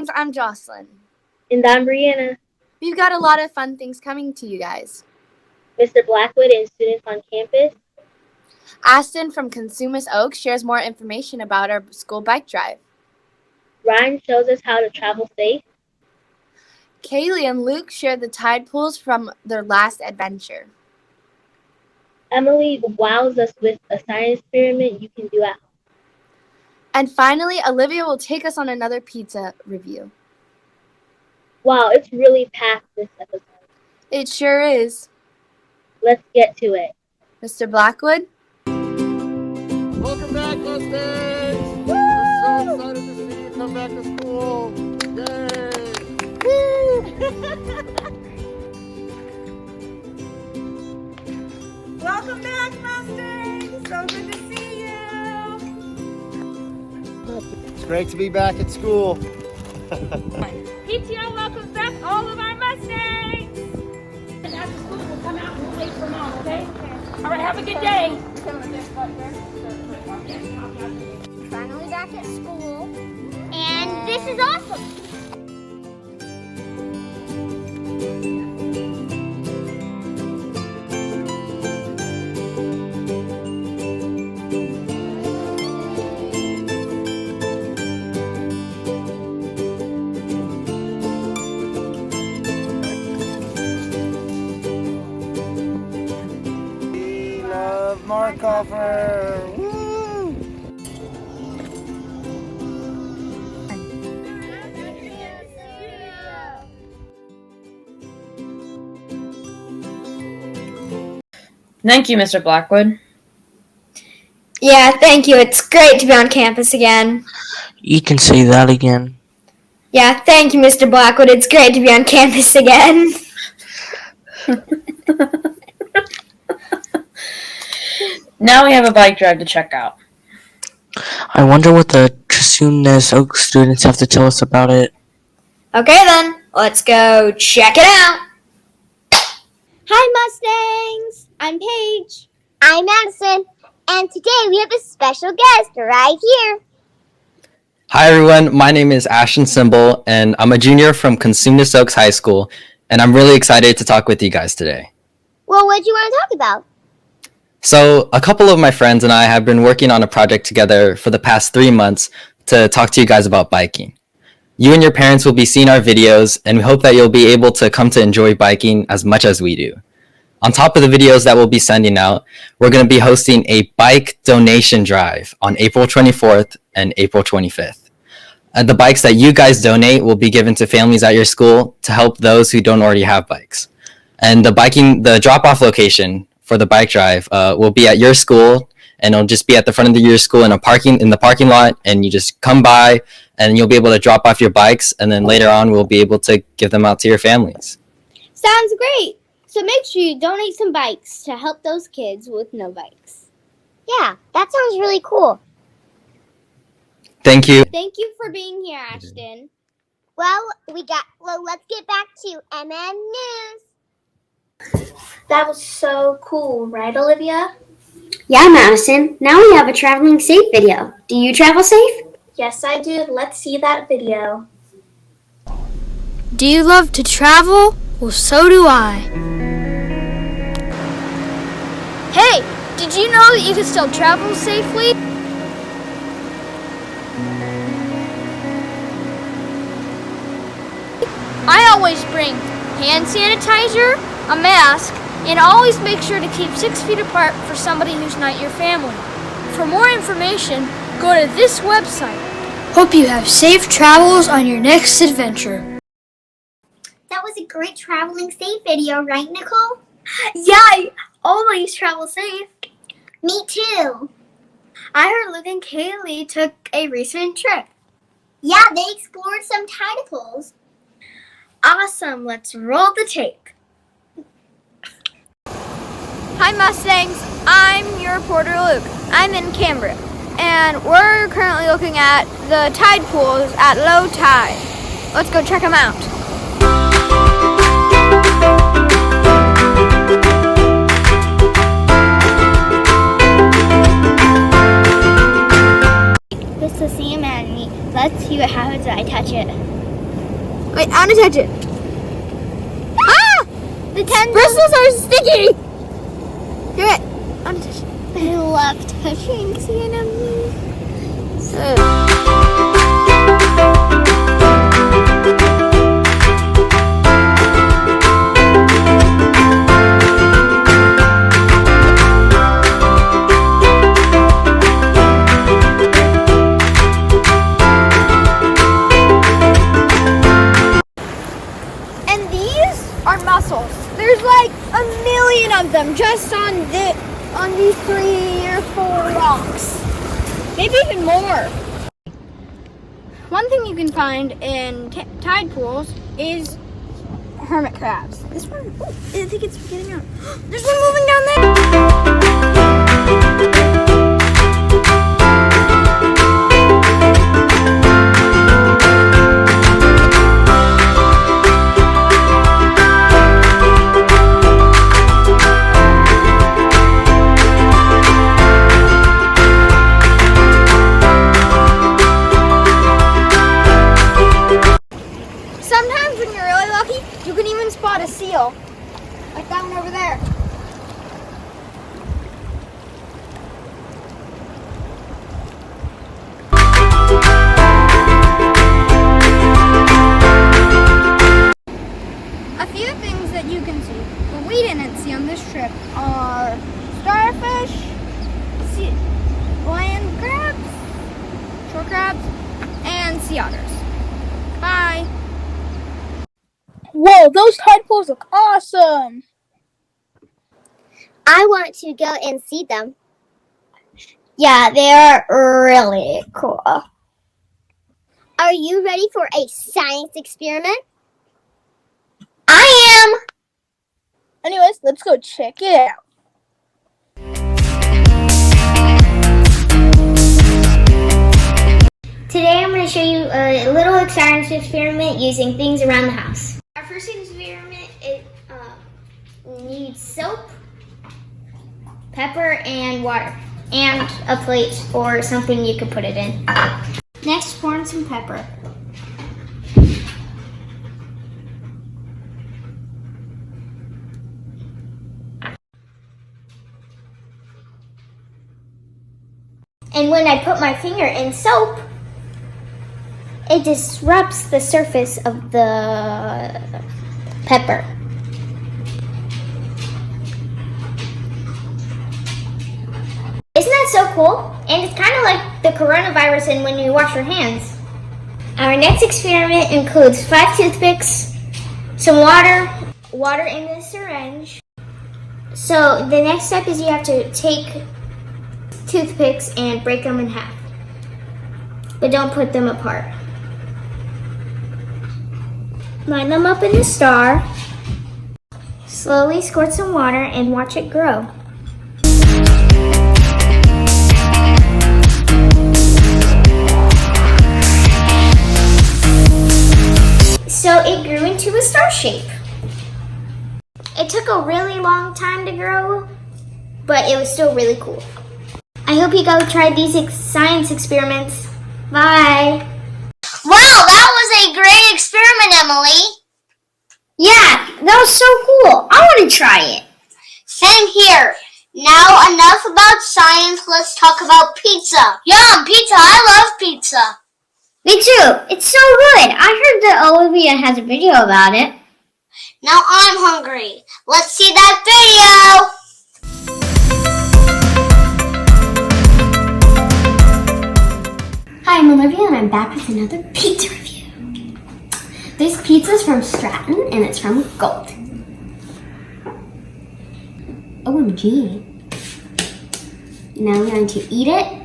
Mustangs, I'm Jocelyn. And I'm Brianna. We've got a lot of fun things coming to you guys. Mr. Blackwood and students on campus. Aston from Consumers Oak shares more information about our school bike drive. Ryan shows us how to travel safe. Kayleigh and Luke share the tide pools from their last adventure. Emily wows us with a science experiment you can do at home. And finally, Olivia will take us on another pizza review. Wow, it's really packed this episode. It sure is. Let's get to it. Mr. Blackwood? Welcome back, Mustangs! We're so excited to see you come back to school. Yay! Woo! Welcome back, Mustangs! So good to see you! It's great to be back at school. PTO welcomes back all of our Mustangs! And after school, we'll come out and we'll wait for Mom, okay? All right, have a good day. Finally back at school, and this is awesome. We love Markhofer. Woo! Thank you, Mr. Blackwood. Yeah, thank you. It's great to be on campus again. You can say that again. Yeah, thank you, Mr. Blackwood. It's great to be on campus again. Now we have a bike drive to check out. I wonder what the Consumers Oak students have to tell us about it. Okay then, let's go check it out. Hi, Mustangs! I'm Paige. I'm Madison. And today we have a special guest right here. Hi everyone, my name is Ashton Symbol and I'm a junior from Consumers Oaks High School and I'm really excited to talk with you guys today. Well, what do you want to talk about? So a couple of my friends and I have been working on a project together for the past 3 months to talk to you guys about biking. You and your parents will be seeing our videos and we hope that you'll be able to come to enjoy biking as much as we do. On top of the videos that we'll be sending out, we're going to be hosting a bike donation drive on April 24th and April 25th. The bikes that you guys donate will be given to families at your school to help those who don't already have bikes. And the drop-off location for the bike drive will be at your school, and it'll just be at the front of your school in the parking lot, and you just come by and you'll be able to drop off your bikes, and then later on we'll be able to give them out to your families. Sounds great. So make sure you donate some bikes to help those kids with no bikes. Yeah, that sounds really cool. Thank you. Thank you for being here, Ashton. Well, let's get back to MMNews. That was so cool, right, Olivia? Yeah, Madison. Now we have a traveling safe video. Do you travel safe? Yes, I do. Let's see that video. Do you love to travel? Well, so do I. Hey, did you know that you can still travel safely? I always bring hand sanitizer, a mask, and always make sure to keep 6 feet apart for somebody who's not your family. For more information, go to this website. Hope you have safe travels on your next adventure. That was a great traveling safe video, right, Nicole? Yeah, I always travel safe. Me too. I heard Luke and Kayleigh took a recent trip. Yeah, they explored some tide pools. Awesome, let's roll the tape. Hi Mustangs, I'm your reporter Luke. I'm in Cambria, and we're currently looking at the tide pools at low tide. Let's go check them out. This is Sam and me. Let's see what happens when I touch it. Wait, I want to touch it. Ah! The tendrils. Bristles are sticky. Do it. I want to touch it. I love touching sea anemones. And these are mussels. There's like a million of them just on these 3 or 4 rocks. Maybe even more. One thing you can find in tide pools is hermit crabs. This one, oh, I think it's getting out. There's one moving down there. Sometimes when you're really lucky, you can even spot a seal. Like that one over there. A few things that you can see, but we didn't see on this trip, are starfish, land crabs, shore crabs, and sea otters. Bye. Whoa, those tide pools look awesome! I want to go and see them. Yeah, they are really cool. Are you ready for a science experiment? I am! Anyways, let's go check it out. Today I'm going to show you a little science experiment using things around the house. Our first experiment needs soap, pepper, and water, and a plate or something you could put it in. Next, pour in some pepper. And when I put my finger in soap, it disrupts the surface of the pepper. Isn't that so cool? And it's kind of like the coronavirus in when you wash your hands. Our next experiment includes 5 toothpicks, some water in the syringe. So the next step is you have to take toothpicks and break them in half, but don't put them apart. Line them up in a star. Slowly squirt some water and watch it grow. So it grew into a star shape. It took a really long time to grow, but it was still really cool. I hope you go try these science experiments. Bye. Wow, that was a great experiment, Emily. Yeah, that was so cool. I want to try it. Same here. Now enough about science. Let's talk about pizza. Yum, pizza. I love pizza. Me too. It's so good. I heard that Olivia has a video about it. Now I'm hungry. Let's see that video. Hi, I'm Olivia and I'm back with another pizza review. This pizza's from Stratton and it's from Gold. OMG. Now I'm going to eat it.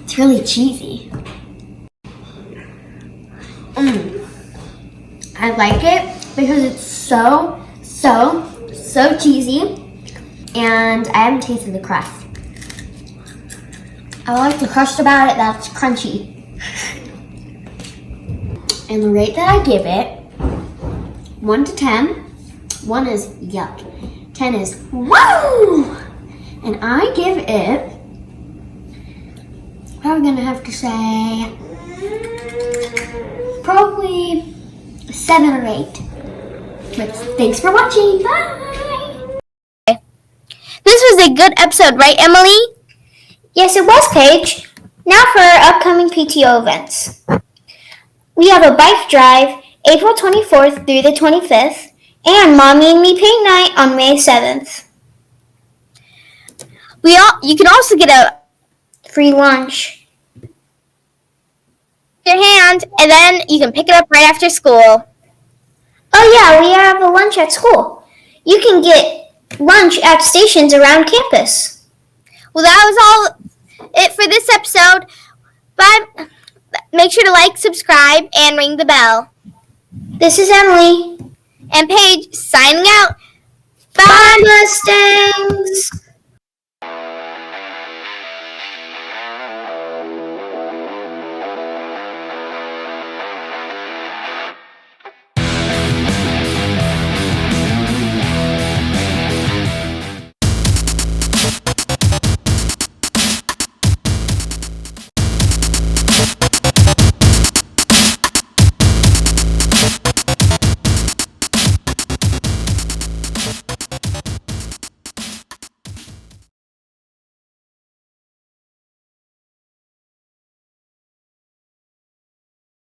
It's really cheesy. I like it because it's so cheesy, and I haven't tasted the crust. I like the crust about it that's crunchy. And the rate that I give it, 1 to 10, 1 is yuck, 10 is woo! And I give it probably gonna have to say probably 7 or 8. But thanks for watching. Bye. This was a good episode, right, Emily? Yes, it was, Paige. Now for our upcoming PTO events. We have a bike drive April 24th through the 25th, and Mommy and Me Paint Night on May 7th. You can also get a Free lunch. your hand, and then you can pick it up right after school. Oh yeah, we have a lunch at school. You can get lunch at stations around campus. Well, that was all it for this episode. Bye. Make sure to like, subscribe, and ring the bell. This is Emily. And Paige signing out. Bye, Mustangs!